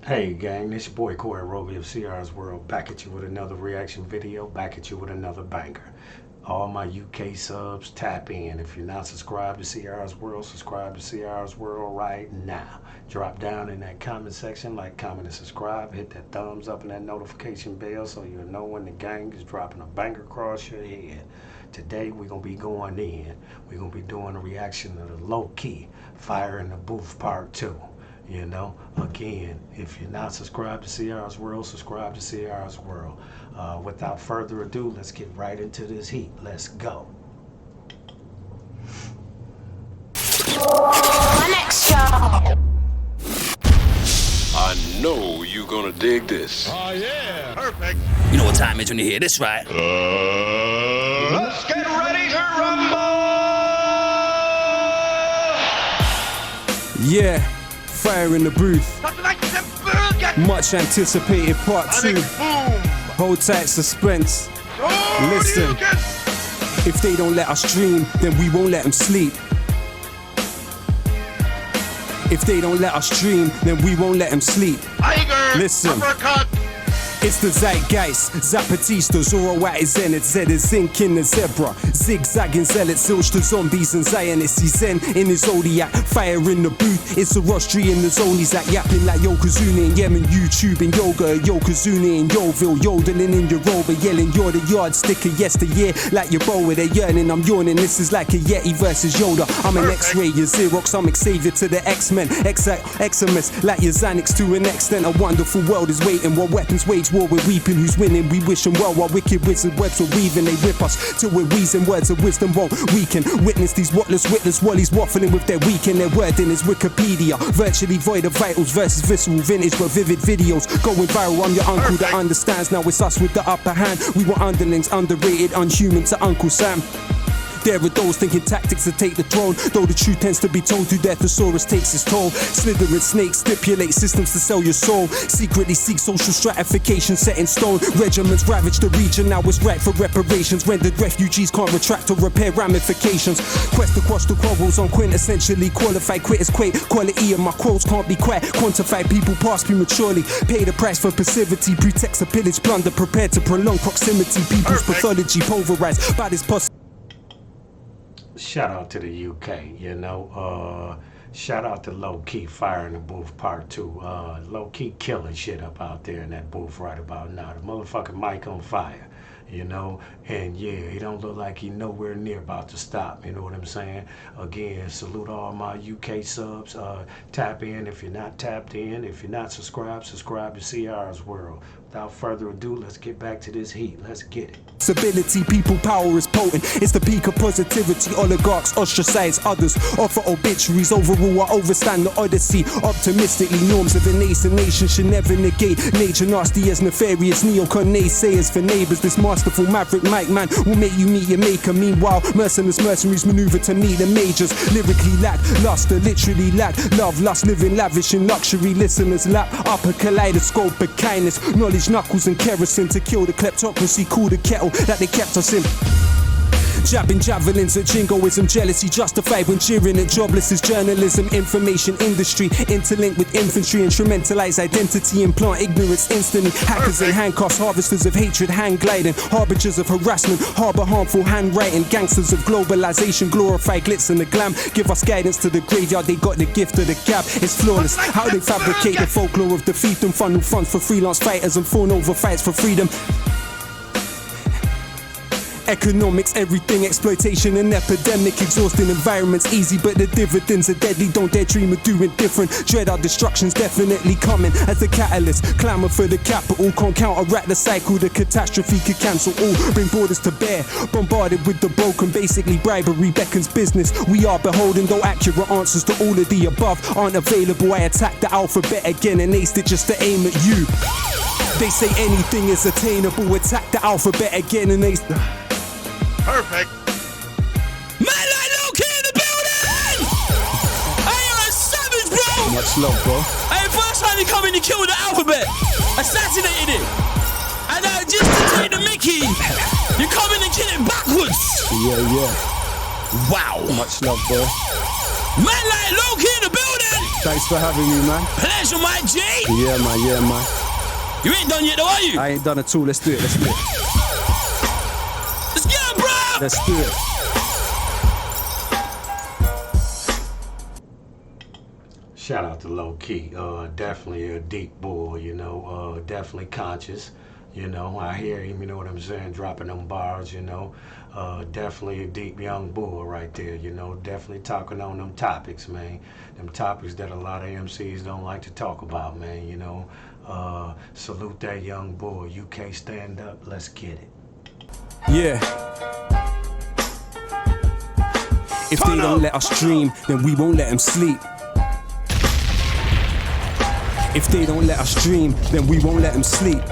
Hey gang, this your boy Corey Roby of CRs World, back at you with another reaction video, back at you with another banger. All my UK subs, tap in. If you're not subscribed to CRs World, subscribe to CRs World right now. Drop down in that comment section, like, comment, and subscribe. Hit that thumbs up and that notification bell so you'll know when the gang is dropping a banger across your head. Today we're going to be going in. We're going to be doing a reaction to the LOWKEY Fire in the Booth Part 2. You know, again, if you're not subscribed to CRs World, subscribe to CRs World. Without further ado, let's get right into this heat. Let's go. My next show. I know you're gonna dig this. Oh yeah, perfect. You know what time it is when you hear this, right? Let's get ready to rumble! Yeah, fire in the booth. Much anticipated part 2. Hold tight, suspense. Listen, if they don't let us dream, then we won't let them sleep. If they don't let us dream, then we won't let them sleep. Listen. It's the zeitgeist, Zapatista, Zoroat is Zenith, Zed is zinc in the zebra, zigzagging zealots, zilch to zombies and Zionists, he's zen in his zodiac, fire in the booth, it's a rostry in the zonies that yapping like Yokozuna in Yemen, YouTube and yoga, Yokozuna in Yoville, yodeling in your rover, yelling you're the yardstick of yesteryear, like your boa, they're yearning, I'm yawning, this is like a Yeti versus Yoda, I'm an X-ray, you're Xerox, I'm Xavier to the X-Men, Eximus, like your Xanax to an extent, a wonderful world is waiting, while weapons wage war, we're weeping, who's winning, we wish them well, while wicked wizard webs are weaving, they whip us till we're wheezing, words of wisdom won't weaken, witness these whatless witless wallies waffling with their weekend, their wording is Wikipedia, virtually void of vitals versus visceral vintage, but vivid videos, going viral, I'm your uncle that understands, now it's us with the upper hand, we were underlings, underrated, unhuman to Uncle Sam. There are those thinking tactics to take the throne, though the truth tends to be told through their thesaurus takes its toll. Slithering snakes stipulate systems to sell your soul, secretly seek social stratification set in stone. Regiments ravage the region, now it's right for reparations, rendered refugees can't retract or repair ramifications. Quest across the quarrels on quintessentially qualified quitters quake, quality of my quotes can't be quite quantified, people pass prematurely, pay the price for passivity, pretext of pillage plunder, prepared to prolong proximity, people's pathology pulverized by this Shout out to the UK, you know, shout out to LOWKEY Fire in the Booth Part 2. LOWKEY killing shit up out there in that booth right about now. The motherfucking mic on fire, you know, and yeah, he don't look like he nowhere near about to stop, you know what I'm saying? Again, salute all my UK subs, tap in if you're not tapped in, if you're not subscribed, subscribe to CRs World. Without further ado, let's get back to this heat, let's get it. Stability, people power is potent, it's the peak of positivity, oligarchs ostracize others, offer obituaries, overrule I overstand the odyssey, optimistically norms of a nascent nation should never negate, nature nasty as nefarious, neocon naysayers for neighbors, this masterful maverick mic man will make you meet your maker, meanwhile merciless mercenaries maneuver to meet the majors, lyrically lack luster, literally lack love, lust, living lavish in luxury, listeners lap up a kaleidoscope of kindness, knowledge, knuckles and kerosene to kill the kleptocracy, cool the kettle that they kept us in. Jabbing javelins at jingoism, jealousy justified when cheering at jobless is journalism, information industry, interlinked with infantry, instrumentalize identity, implant ignorance instantly, hackers and handcuffs, harvesters of hatred, hand gliding, harbingers of harassment, harbor harmful handwriting, gangsters of globalization, glorify glitz and the glam, give us guidance to the graveyard, they got the gift of the gab, it's flawless, how they fabricate the folklore of defeat and funnel funds for freelance fighters and fawn over fights for freedom. Economics, everything, exploitation and epidemic, exhausting environments, easy but the dividends are deadly, don't dare dream of doing different, dread our destruction's definitely coming as the catalyst, clamour for the capital, can't counteract the cycle, the catastrophe could cancel all, bring borders to bear, bombarded with the broken, basically bribery beckons business, we are beholden, though accurate answers to all of the above aren't available, I attack the alphabet again and aced it just to aim at you, they say anything is attainable, attack the alphabet again and ace the Perfect. Man like LOWKEY in the building! Hey, you're a savage, bro! much love, bro. Hey, first time you come in, you killed the alphabet, assassinated it, and just to take the mickey, you come in and kill it backwards. Yeah. Wow. Much love, bro. Man like Low-Key in the building. Thanks for having me, man. Pleasure, my G. Yeah, man. You ain't done yet, though, are you? I ain't done at all. Let's do it. Let's get it, bro. Let's do it. Shout out to Low-Key. Definitely a deep boy, you know. Definitely conscious, you know. I hear him, you know what I'm saying, dropping them bars, you know. Definitely a deep young bull right there, you know. Definitely talking on them topics, man. Them topics that a lot of MCs don't like to talk about, man, you know. Salute that young bull. UK stand up, let's get it. Yeah. If they don't let us dream, then we won't let them sleep. If they don't let us dream, then we won't let them sleep.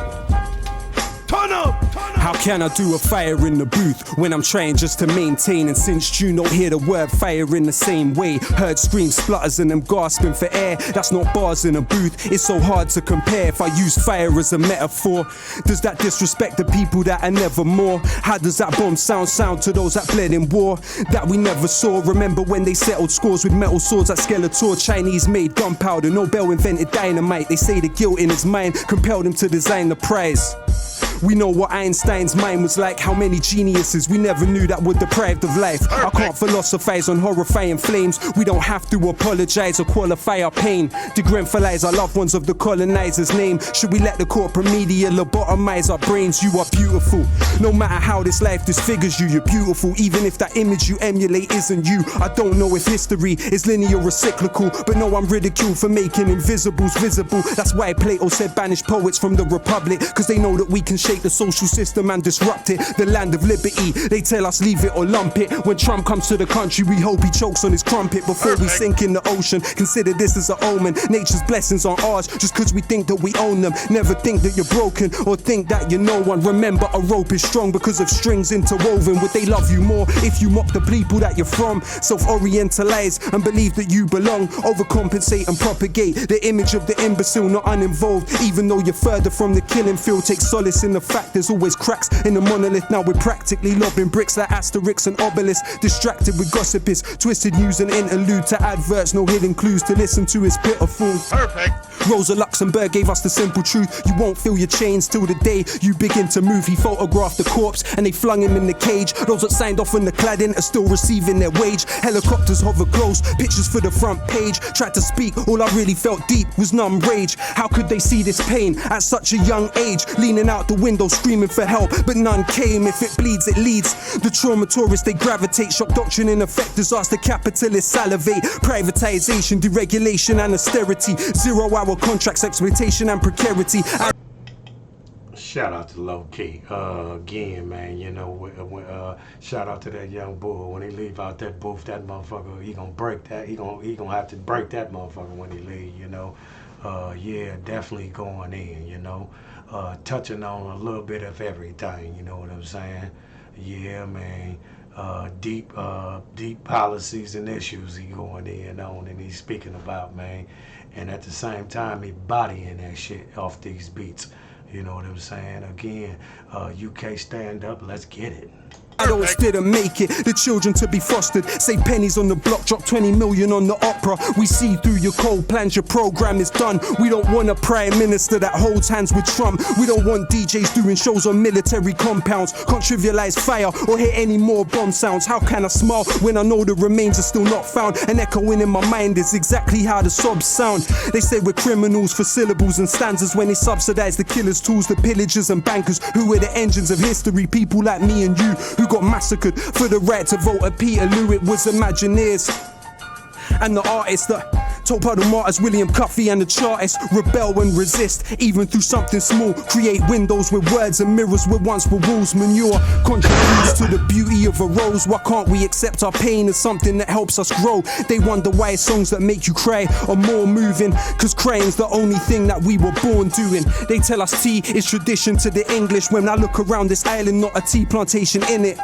Turn up! How can I do a fire in the booth when I'm trying just to maintain? And since June don't hear the word fire in the same way, heard screams, splutters and them gasping for air. That's not bars in a booth, it's so hard to compare. If I use fire as a metaphor, does that disrespect the people that are never more? How does that bomb sound to those that bled in war that we never saw? Remember when they settled scores with metal swords at Skeletor? Chinese made gunpowder, Nobel invented dynamite. They say the guilt in his mind compelled him to design the prize. We know what Einstein's mind was like, how many geniuses we never knew that were deprived of life. I can't philosophize on horrifying flames. We don't have to apologize or qualify our pain. Degremphilize our loved ones of the colonizer's name. Should we let the corporate media lobotomize our brains? You are beautiful. No matter how this life disfigures you, you're beautiful. Even if that image you emulate isn't you. I don't know if history is linear or cyclical, but no, I'm ridiculed for making invisibles visible. That's why Plato said banish poets from the Republic, cause they know that we can shake the social system and disrupt it. The land of liberty, they tell us leave it or lump it. When Trump comes to the country, we hope he chokes on his crumpet before we sink in the ocean. Consider this as an omen. Nature's blessings aren't ours just cause we think that we own them. Never think that you're broken or think that you're no one. Remember, a rope is strong because of strings interwoven. Would they love you more if you mock the people that you're from? Self-orientalize and believe that you belong. Overcompensate and propagate the image of the imbecile, not uninvolved. Even though you're further from the killing field, take solace in the fact there's always cracks in the monolith. Now we're practically lobbing bricks like Asterix and Obelix. Distracted with gossip is twisted news and interlude to adverts. No hidden clues to listen to is pitiful. Perfect. Rosa Luxemburg gave us the simple truth. You won't feel your chains till the day you begin to move. He photographed the corpse and they flung him in the cage. Those that signed off on the cladding are still receiving their wage. Helicopters hover close, pictures for the front page. Tried to speak, all I really felt deep was numb rage. How could they see this pain at such a young age? Leaning out the window screaming for help, but none came. If it bleeds, it leads. The trauma tourists, they gravitate. Shock doctrine in effect, disaster capitalists salivate. Privatization, deregulation and austerity. 0-hour contracts, exploitation and precarity. Shout out to Low-Key. Again, man, you know, shout out to that young bull. When he leave out that booth, that motherfucker, he gonna break that. He gonna have to break that motherfucker when he leave, you know. Yeah, definitely going in, you know. Touching on a little bit of everything, you know what I'm saying? Yeah, man. Deep policies and issues he going in on and he's speaking about, man. And at the same time, he bodying that shit off these beats. You know what I'm saying? Again, UK stand up, let's get it. Adults didn't make it, the children to be fostered. Save pennies on the block, drop 20 million on the opera. We see through your cold plans, your program is done. We don't want a prime minister that holds hands with Trump. We don't want DJs doing shows on military compounds. Can't trivialize fire or hear any more bomb sounds. How can I smile when I know the remains are still not found? And echoing in my mind is exactly how the sobs sound. They say we're criminals for syllables and stanzas when they subsidize the killers, tools, the pillagers and bankers who were the engines of history. People like me and you who got massacred for the right to vote at Peterloo. It was Imagineers and the artists that told the martyrs, William Cuffey and the Chartists, rebel and resist, even through something small. Create windows with words and mirrors where once were walls. Manure contributes to the beauty of a rose. Why can't we accept our pain as something that helps us grow? They wonder why songs that make you cry are more moving, cause crying's the only thing that we were born doing. They tell us tea is tradition to the English. When I look around this island, not a tea plantation in it.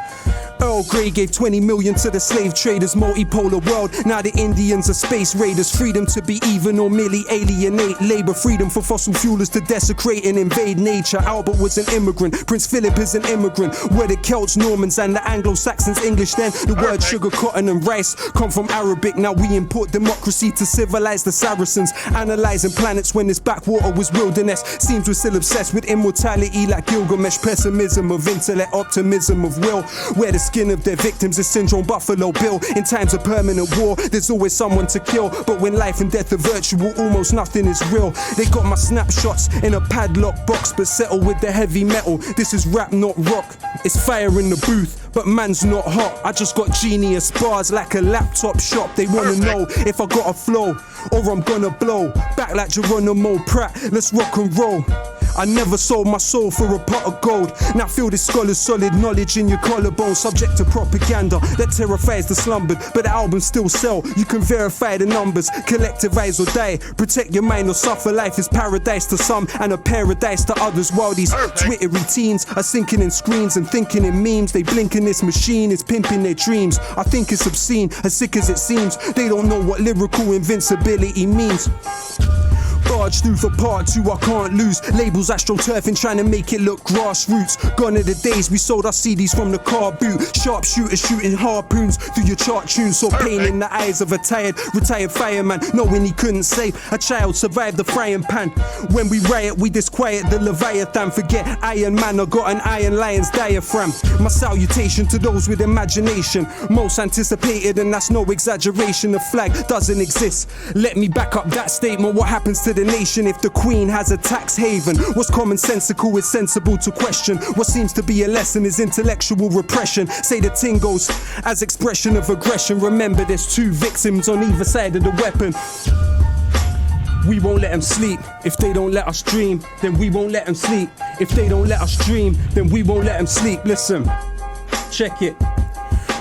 Earl Grey gave 20 million to the slave traders, multipolar world. Now the Indians are space raiders. Freedom freedom to be even or merely alienate labor, freedom for fossil fuelers to desecrate and invade nature. Albert was an immigrant, Prince Philip is an immigrant. Where the Celts, Normans and the Anglo-Saxons English then. The word sugar, cotton and rice come from Arabic. Now we import democracy to civilize the Saracens. Analyzing planets when this backwater was wilderness. Seems we're still obsessed with immortality like Gilgamesh. Pessimism of intellect, optimism of will. Wear the skin of their victims is syndrome Buffalo Bill. In times of permanent war, there's always someone to kill. But when life and death are virtual, almost nothing is real. They got my snapshots in a padlock box, but settle with the heavy metal. This is rap, not rock. It's fire in the booth, but man's not hot. I just got genius bars like a laptop shop. They wanna know if I got a flow or I'm gonna blow. Back like Geronimo Pratt, let's rock and roll. I never sold my soul for a pot of gold. Now feel this scholar's solid knowledge in your collarbone. Subject to propaganda that terrifies the slumbered, but the albums still sell. You can verify the numbers, collectivize or die. Protect your mind or suffer. Life is paradise to some and a paradise to others. While these twittery teens are sinking in screens and thinking in memes. They blink in this machine, is pimping their dreams. I think it's obscene, as sick as it seems. They don't know what lyrical invincibility means. Barge through for part 2, I can't lose. Labels astroturfing, trying to make it look grassroots. Gone are the days we sold our CDs from the car boot. Sharpshooters shooting harpoons through your chart tunes. Saw pain in the eyes of a retired fireman, knowing he couldn't save a child, survived the frying pan. When we riot, we disquiet the Leviathan. Forget Iron Man, I got an Iron Lion's diaphragm. My salutation to those with imagination, most anticipated, and that's no exaggeration. The flag doesn't exist. Let me back up that statement. What happens to the nation if the Queen has a tax haven? What's commonsensical is sensible to question. What seems to be a lesson is intellectual repression. Say the ting goes as expression of aggression. Remember there's 2 victims on either side of the weapon. We won't let them sleep. If they don't let us dream, then we won't let them sleep. If they don't let us dream, then we won't let them sleep. Listen, check it.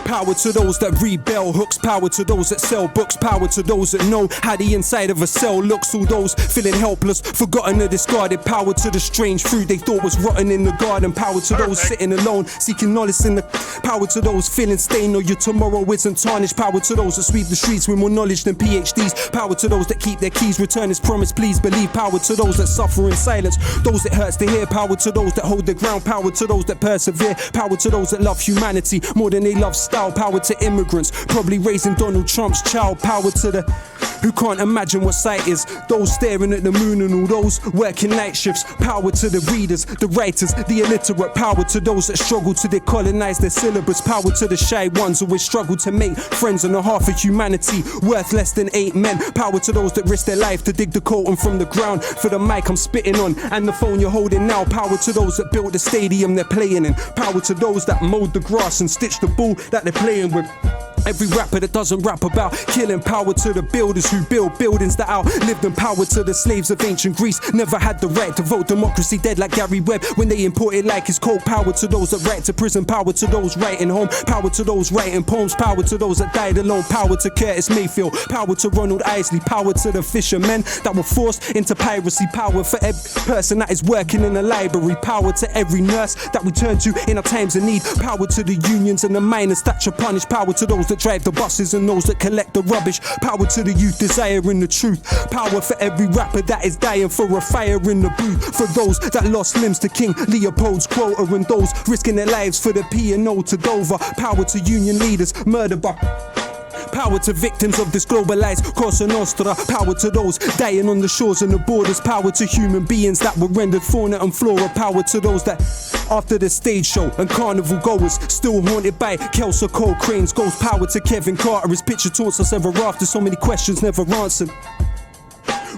Power to those that read bell hooks, power to those that sell books, power to those that know how the inside of a cell looks. All those feeling helpless, forgotten or discarded. Power to the strange fruit they thought was rotten in the garden. Power to those sitting alone, seeking knowledge in the. Power to those feeling stained or your tomorrow isn't tarnished. Power to those that sweep the streets with more knowledge than PhDs. Power to those that keep their keys, return as promised, please believe. Power to those that suffer in silence, those it hurts to hear. Power to those that hold their ground, power to those that persevere. Power to those that love humanity more than they love style. Power to immigrants, probably raising Donald Trump's child. Power to the who can't imagine what sight is, those staring at the moon and all those working night shifts. Power to the readers, the writers, the illiterate. Power to those that struggle to decolonize their syllabus. Power to the shy ones who always struggle to make friends on the half of humanity worth less than 8 men. Power to those that risk their life to dig the colton from the ground. For the mic I'm spitting on and the phone you're holding now. Power to those that built the stadium they're playing in. Power to those that mowed the grass and stitched the ball that they're playing with. Every rapper that doesn't rap about killing. Power to the builders who build buildings that outlived them. Power to the slaves of ancient Greece, never had the right to vote. Democracy dead like Gary Webb when they imported like his coke. Power to those that write to prison. Power to those writing home. Power to those writing poems. Power to those that died alone. Power to Curtis Mayfield. Power to Ronald Isley. Power to the fishermen that were forced into piracy. Power for every person that is working in a library. Power to every nurse that we turn to in our times of need. Power to the unions and the miners that you punish. Power to those that drive the buses and those that collect the rubbish. Power to the youth desiring the truth. Power for every rapper that is dying for a fire in the booth. For those that lost limbs to King Leopold's quota and those risking their lives for the P&O to Dover. Power to union leaders murdered by. Power to victims of this globalized Cosa Nostra. Power to those dying on the shores and the borders. Power to human beings that were rendered fauna and flora. Power to those that after the stage show and carnival goers still haunted by Kelso Cole Crane's ghost. Power to Kevin Carter, his picture taunts us ever after. So many questions never answered.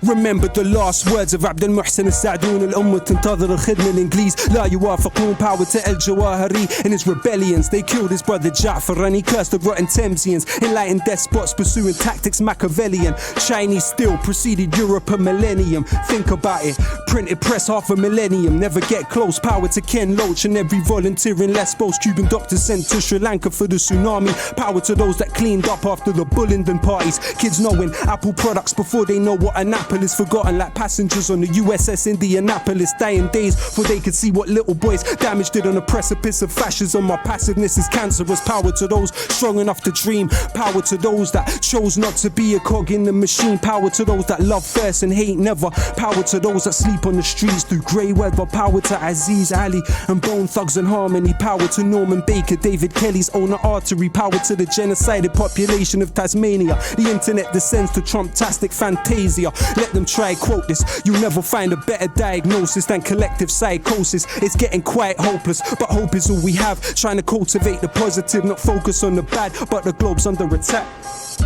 Remember the last words of عبد المحسن السعدون. الأمة تنتظر الخدمة الإنجليز لا يوافقون. Power to El Jawahiri and his rebellions. They killed his brother Ja'far and he cursed the rotten Thamesians. Enlightened despots pursuing tactics Machiavellian. Chinese still preceded Europe a millennium. Think about it. Printed press half a millennium. Never get close. Power to Ken Loach and every volunteer in Lesbos. Cuban doctors sent to Sri Lanka for the tsunami. Power to those that cleaned up after the Bullingdon parties. Kids knowing Apple products before they know what an apple apple is forgotten like passengers on the USS Indianapolis. Dying days before they could see what little boys damaged it on the precipice of fascism. My passiveness is cancerous. Power to those strong enough to dream. Power to those that chose not to be a cog in the machine. Power to those that love first and hate never. Power to those that sleep on the streets through grey weather. Power to Aziz Ali and Bone Thugs and Harmony. Power to Norman Baker, David Kelly's owner artery. Power to the genocided population of Tasmania. The internet descends to Trump-tastic fantasia. Let them try quote this. You'll never find a better diagnosis than collective psychosis. It's getting quite hopeless, but hope is all we have. Trying to cultivate the positive, not focus on the bad, but the globe's under attack.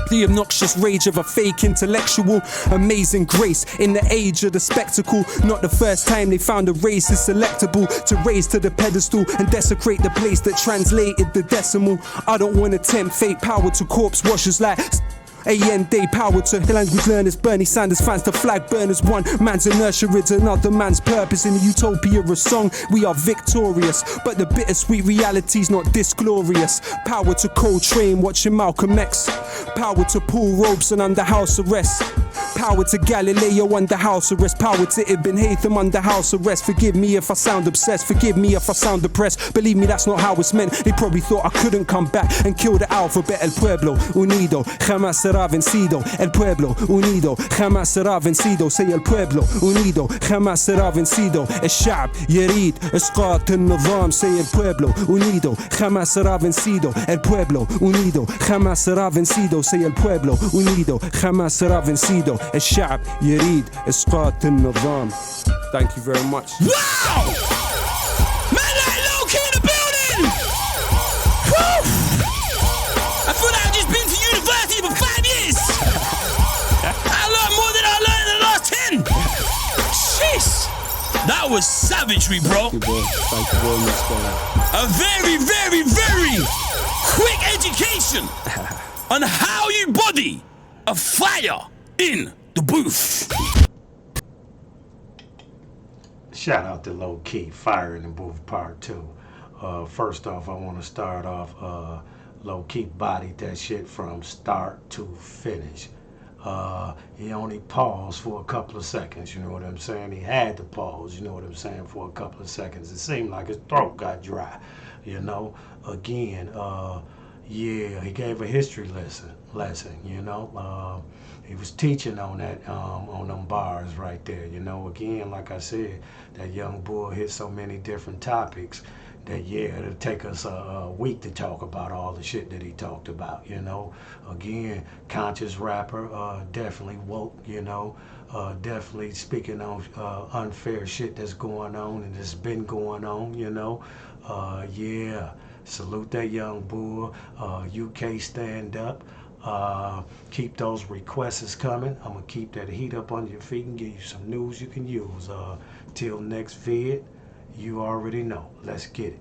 The obnoxious rage of a fake intellectual. Amazing grace in the age of the spectacle. Not the first time they found a race is selectable to raise to the pedestal and desecrate the place that translated the decimal. I don't want to tempt fate. Power to corpse washers like day power to language learners, Bernie Sanders fans to flag burners. One man's inertia is another man's purpose. In the utopia of song, we are victorious, but the bittersweet reality's not this glorious. Power to Coltrane watching Malcolm X. Power to Paul Robeson under house arrest. Power to Galileo under house arrest. Power to Ibn Haytham under house arrest. Forgive me if I sound obsessed, forgive me if I sound depressed. Believe me, that's not how it's meant. They probably thought I couldn't come back and kill the alphabet. El pueblo unido jamás será vencido. El pueblo unido jamás será vencido. Say el pueblo unido jamás será vencido. الشعب يريد إسقاط النظام. Say el pueblo unido jamás será vencido. El pueblo unido jamás será vencido. Say el pueblo unido jamás será vencido. الشعب يريد إسقاط النظام. Thank you very much. Wow! Man, like LOWKEY in the building! Woo! I feel like I've just been to university for 5 years. I learned more than I learned in the last 10. Jeez. That was savagery, bro. Thank you very much, brother. A very, very, very quick education on how you body a fire in the booth. Shout out to LOWKEY, Fire in the Booth Part 2. First off, I want to start off, LOWKEY bodied that shit from start to finish. He only paused for a couple of seconds, you know what I'm saying? He had to pause, you know what I'm saying, for a couple of seconds. It seemed like his throat got dry, you know? Again, yeah, he gave a history lesson, you know? He was teaching on that, on them bars right there, you know? Again, like I said, that young boy hit so many different topics that, yeah, it'll take us a week to talk about all the shit that he talked about, you know? Again, conscious rapper, definitely woke, you know? Definitely speaking on unfair shit that's going on and that's been going on, you know? Yeah, salute that young boy. UK stand up. Keep those requests coming. I'm gonna keep that heat up on your feet and give you some news you can use. Till next vid, you already know. Let's get it.